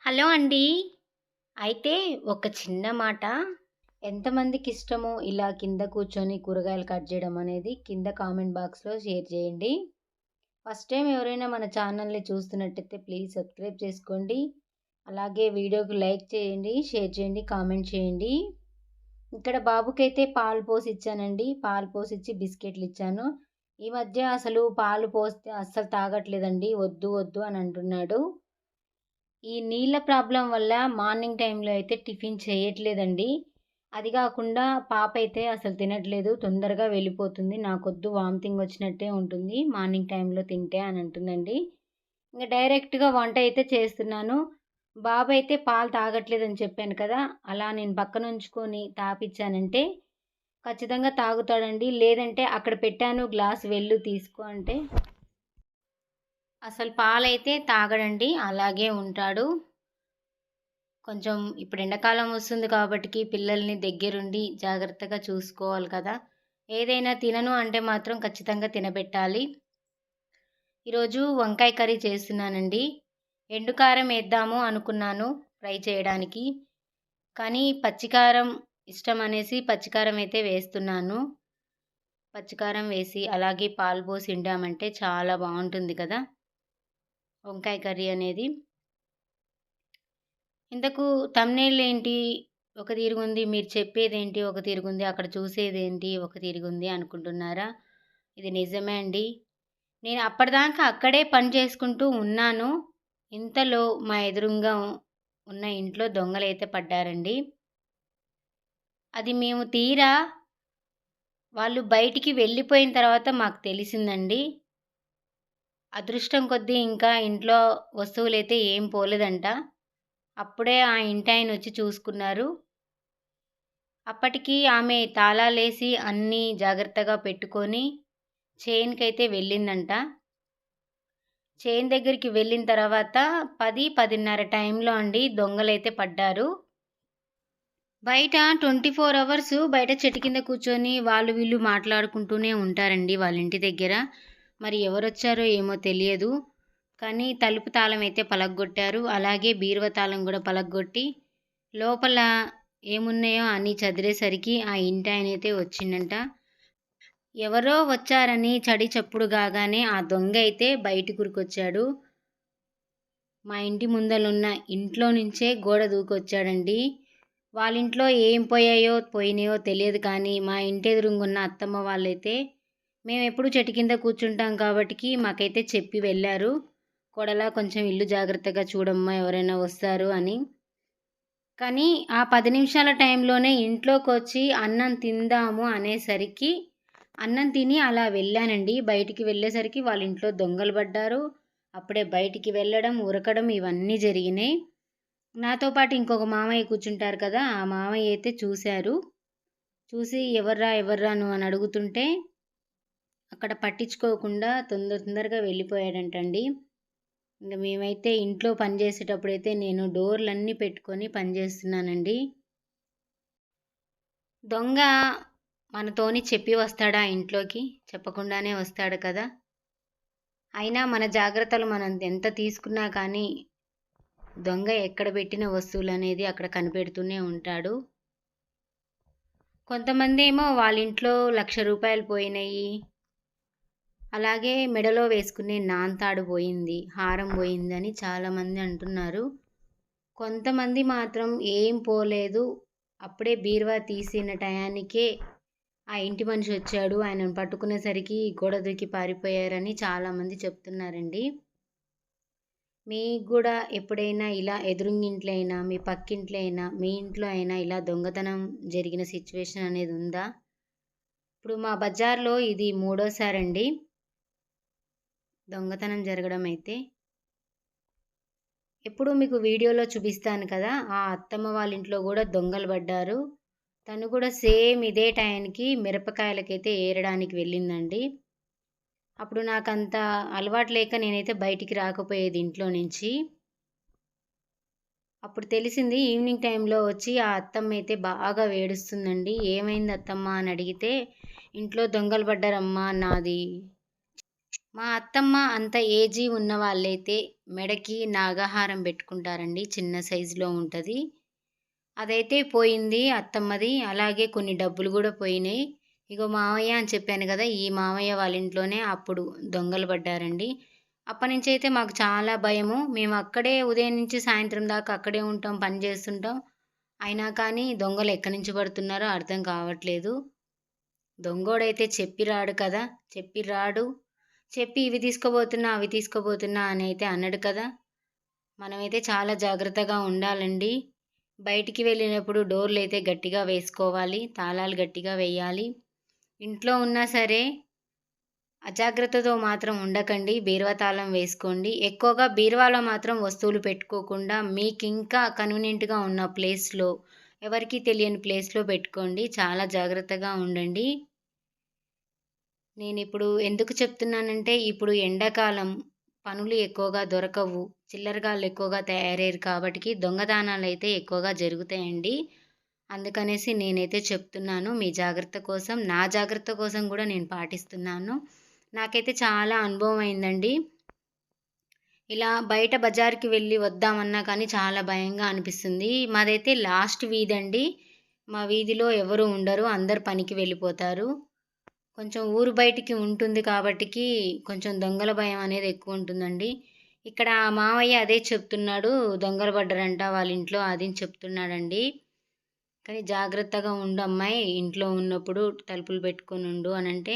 Hello అండి. అయితే ఒక చిన్న మాట. ఎంతమందికి ఇష్టమో ఇలా కింద కూర్చొని కూరగాయలు కట్ చేయడం అనేది కింద కామెంట్ బాక్స్‌లో షేర్ చేయండి. ఫస్ట్ టైమ్ ఎవరైనా మన ఛానల్‌ని చూస్తున్నట్టయితే ప్లీజ్ సబ్స్క్రైబ్ చేసుకోండి. అలాగే వీడియోకి లైక్ చేయండి, షేర్ చేయండి, కామెంట్ చేయండి. ఇక్కడ బాబుకైతే పాలు పోసిచ్చానండి. పాలు పోసిచ్చి బిస్కెట్లు ఇచ్చాను. ఈ మధ్య అసలు పాలు పోస్తే అస్సలు తాగట్లేదండి. వద్దు వద్దు అని అంటున్నాడు. ఈ నీళ్ళ ప్రాబ్లమ్ వల్ల మార్నింగ్ టైంలో అయితే టిఫిన్ చేయట్లేదండి. అది గాకుండా పాప అయితే అసలు తినట్లేదు. తొందరగా వెళ్ళిపోతుంది. నాకొద్దు వామిటింగ్ వచ్చినట్టే ఉంటుంది మార్నింగ్ టైంలో తింటే అని అంటుందండి. ఇంక డైరెక్ట్‌గా వంట అయితే చేస్తున్నాను. బాబైతే పాలు తాగట్లేదని చెప్పాను కదా! అలా నేను పక్కనుంచుకొని తాపిచ్చానంటే ఖచ్చితంగా తాగుతాడండి. లేదంటే అక్కడ పెట్టాను గ్లాస్ వెళ్ళు తీసుకో అంటే అసలు పాలైతే తాగడండి. అలాగే ఉంటాడు. కొంచెం ఇప్పుడు ఎండాకాలం వస్తుంది కాబట్టికి పిల్లల్ని దగ్గరుండి జాగ్రత్తగా చూసుకోవాలి కదా! ఏదైనా తినను అంటే మాత్రం ఖచ్చితంగా తినబెట్టాలి. ఈరోజు వంకాయ కర్రీ చేస్తున్నానండి. ఎండు కారం ఏద్దాము అనుకున్నాను ఫ్రై చేయడానికి. కానీ పచ్చికారం ఇష్టమనేసి పచ్చికారం అయితే వేస్తున్నాను. పచ్చికారం వేసి అలాగే పాలు పోసి వండామంటే చాలా బావుంటుంది కదా! వంకాయ కర్రీ అనేది. ఇంతకు థంబ్‌నెయిల్ ఏంటి? ఒక తీరుగుంది. మీరు చెప్పేదేంటి? ఒక తీరుగుంది. అక్కడ చూసేదేంటి? ఒక తీరుగుంది అనుకుంటున్నారా? ఇది నిజమే అండి. నేను అప్పటిదాకా అక్కడే పని చేసుకుంటూ ఉన్నాను. ఇంతలో మా ఎదురుంగా ఉన్న ఇంట్లో దొంగలైతే పడ్డారండి. అది మేము తీరా వాళ్ళు బయటికి వెళ్ళిపోయిన తర్వాత మాకు తెలిసిందండి. అదృష్టం కొద్దీ ఇంకా ఇంట్లో వస్తువులైతే ఏం పోలేదంట. అప్పుడే ఆ ఇంటాయనొచ్చి చూసుకున్నారు. అప్పటికి ఆమె తాళాలేసి అన్నీ జాగ్రత్తగా పెట్టుకొని చేన్‌కైతే వెళ్ళిందంట. చేన్ దగ్గరికి వెళ్ళిన తర్వాత 10, 10:30 టైంలో అండి దొంగలైతే పడ్డారు. బయట 24 అవర్స్ బయట చెట్టు కింద కూర్చొని వాళ్ళు వీళ్ళు మాట్లాడుకుంటూనే ఉంటారండి వాళ్ళ ఇంటి దగ్గర. మరి ఎవరొచ్చారో ఏమో తెలియదు. కానీ తలుపు తాళం అయితే పలగ్గొట్టారు. అలాగే బీరువా తాళం గూడా పలగ్గొట్టి లోపల ఏమున్నాయో అన్నీ చదిరేసరికి ఆ ఇంటాయనైతే వచ్చిండంట. ఎవరో వచ్చారని చడి చప్పుడు గాగానే ఆ దొంగ అయితే బయటికురికొచ్చాడు. మా ఇంటి ముందలున్న ఇంట్లో నుంచే గోడ దూకొచ్చాడండి. వాళ్ళింట్లో ఏం పోయినాయో తెలియదు కానీ మా ఇంటి ఎదురుగున్న అత్తమ్మ వాళ్ళైతే మేమెప్పుడు చెట్టు కింద కూర్చుంటాం కాబట్టికి మాకైతే చెప్పి వెళ్ళారు. "కోడలా కొంచెం ఇల్లు జాగ్రత్తగా చూడమ్మా ఎవరైనా వస్తారు" అని. కానీ ఆ 10 నిమిషాల టైంలోనే ఇంట్లోకొచ్చి అన్నం తిందాము అనేసరికి అన్నం తిని అలా వెళ్ళానండి. బయటికి వెళ్ళేసరికి వాళ్ళ ఇంట్లో దొంగలు పడ్డారు. అప్పుడే బయటికి వెళ్ళడం, ఉరకడం ఇవన్నీ జరిగినాయి. నాతో పాటు ఇంకొక మామయ్య కూర్చుంటారు కదా! ఆ మామయ్య అయితే చూసారు. చూసి ఎవర్రా ఎవర్రా నువ్వు అని అడుగుతుంటే అక్కడ పట్టించుకోకుండా తొందరగా వెళ్ళిపోయాడంటండి. ఇంక మేమైతే ఇంట్లో పని చేసేటప్పుడైతే నేను డోర్‌లన్నీ పెట్టుకొని పని చేస్తున్నానండి. దొంగ మనతోని చెప్పి వస్తాడా ఇంట్లోకి? చెప్పకుండానే వస్తాడు కదా! అయినా మన జాగ్రత్తలు మనం ఎంత తీసుకున్నా కానీ దొంగ ఎక్కడ పెట్టిన వస్తువులనేది అక్కడ కనిపెడుతూనే ఉంటాడు. కొంతమందేమో వాళ్ళింట్లో ₹1,00,000 పోయినాయి. అలాగే మెడలో వేసుకునే నాంతాడు పోయింది, హారం పోయిందని చాలామంది అంటున్నారు. కొంతమంది మాత్రం ఏం పోలేదు. అప్పుడే బీరువా తీసిన టయానికే ఆ ఇంటి మనిషి వచ్చాడు. ఆయనను పట్టుకునేసరికి గోడ దూకి పారిపోయారని చాలామంది చెప్తున్నారండి. మీకు గూడా ఎప్పుడైనా ఇలా ఎదురింగింట్లో అయినా, మీ పక్కింట్లో అయినా, మీ ఇంట్లో అయినా ఇలా దొంగతనం జరిగిన సిచ్యువేషన్ అనేది ఉందా? ఇప్పుడు మా బజార్‌లో ఇది మూడోసారండి దొంగతనం జరగడం అయితే. ఎప్పుడూ మీకు వీడియోలో చూపిస్తాను కదా! ఆ అత్తమ్మ వాళ్ళ ఇంట్లో గూడా దొంగలు పడ్డారు. తను కూడా సేమ్ ఇదే టైంకి మిరపకాయలకైతే ఏరడానికి వెళ్ళిందండి. అప్పుడు నాకంత అలవాటు లేక నేనైతే బయటికి రాకపోయేది ఇంట్లో నుంచి. అప్పుడు తెలిసింది ఈవినింగ్ టైంలో వచ్చి ఆ అత్తమ్మ అయితే బాగా ఏడుస్తుందండి. "ఏమైంది అత్తమ్మ" అని అడిగితే, "ఇంట్లో దొంగలు పడ్డారమ్మా నాది మా అత్తమ్మ అంత ఏజీ ఉన్న వాళ్ళైతే మెడకి నాగహారం పెట్టుకుంటారండి. చిన్న సైజులో ఉంటది. అదైతే పోయింది అత్తమ్మది. అలాగే కొన్ని డబ్బులు గూడా పోయినాయి. ఇగో మావయ్య అని చెప్పాను గదా! ఈ మావయ్య వాళ్ళ ఇంట్లోనే అప్పుడు దొంగలు పడ్డారండి. అప్పటినుంచయితే మాకు చాలా భయము. మేము అక్కడే ఉదయం నుంచి సాయంత్రం దాకా అక్కడే ఉంటాం, పని చేస్తుంటాం. అయినా కానీ దొంగలు ఎక్కడి నుంచి పడుతున్నారో అర్థం కావట్లేదు. దొంగోడైతే చెప్పి రాడు కదా! చెప్పి రాడు. చెప్పి ఇవి తీసుకోబోతున్నా, అవి తీసుకోబోతున్నా అని అయితే అనడు కదా! మనమైతే చాలా జాగ్రత్తగా ఉండాలండి. బయటికి వెళ్ళినప్పుడు డోర్‌లైతే గట్టిగా వేసుకోవాలి. తాళాలు గట్టిగా వేయాలి. ఇంట్లో ఉన్నా సరే అజాగ్రత్తతో మాత్రం ఉండకండి. బీరువా తాళం వేసుకోండి. ఎక్కువగా బీరువాలో మాత్రం వస్తువులు పెట్టుకోకుండా మీకింకా కన్వీనియంట్‌గా ఉన్న ప్లేస్‌లో, ఎవరికీ తెలియని ప్లేస్‌లో పెట్టుకోండి. చాలా జాగ్రత్తగా ఉండండి. నేనిప్పుడు ఎందుకు చెప్తున్నానంటే, ఇప్పుడు ఎండాకాలం పనులు ఎక్కువగా దొరకవు. చిల్లరగాళ్ళు ఎక్కువగా తయారయ్యారు కాబట్టికి దొంగతనాలైతే ఎక్కువగా జరుగుతాయండి. అందుకనేసి నేనైతే చెప్తున్నాను. మీ జాగ్రత్త కోసం, నా జాగ్రత్త కోసం గూడా నేను పాటిస్తున్నాను. నాకైతే చాలా అనుభవం అయిందండి. ఇలా బయట బజార్‌కి వెళ్ళి వద్దామన్నా కానీ చాలా భయంగా అనిపిస్తుంది. మాదైతే లాస్ట్ వీధండి. మా వీధిలో ఎవరు ఉండరు. అందరూ పనికి వెళ్ళిపోతారు. కొంచెం ఊరు బయటికి ఉంటుంది కాబట్టికి కొంచెం దొంగల భయం అనేది ఎక్కువుంటుందండి. ఇక్కడ మావయ్య అదే చెప్తున్నాడు. దొంగలు పడ్డారంట వాళ్ళ ఇంట్లో అది అని చెప్తున్నాడండి. కానీ జాగ్రత్తగా ఉండమ్మాయి ఇంట్లో ఉన్నప్పుడు తలుపులు పెట్టుకొనుండు అనంటే,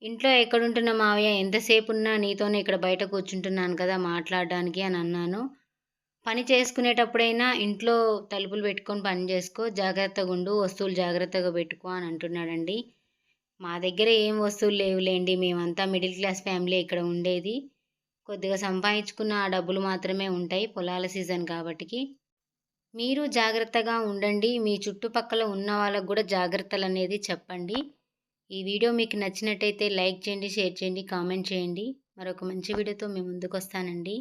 ఇంట్లో ఎక్కడుంటున్నా మావయ్య ఎంతసేపున్నా నీతోనే ఇక్కడ బయట కూర్చుంటున్నాను కదా మాట్లాడడానికి అని అన్నాను. పని చేసుకునేటప్పుడైనా ఇంట్లో తలుపులు పెట్టుకొని పని చేసుకో, జాగ్రత్తగుండు, వస్తువులు జాగ్రత్తగా పెట్టుకో అని అంటున్నాడండి. మా దగ్గర ఏం వస్తువులు లేవులేండి. మేమంతా మిడిల్ క్లాస్ ఫ్యామిలీ ఇక్కడ ఉండేది. కొద్దిగా సంపాదించుకున్న ఆ డబ్బులు మాత్రమే ఉంటాయి. పొలాల సీజన్ కాబట్టికి. మీరు జాగ్రత్తగా ఉండండి. మీ చుట్టుపక్కల ఉన్న వాళ్ళకి గూడా జాగ్రత్తలనేది చెప్పండి. ఈ వీడియో మీకు నచ్చినట్టయితే లైక్ చేయండి, షేర్ చేయండి, కామెంట్ చేయండి. మరొక మంచి వీడియోతో మీ ముందుకొస్తానండి.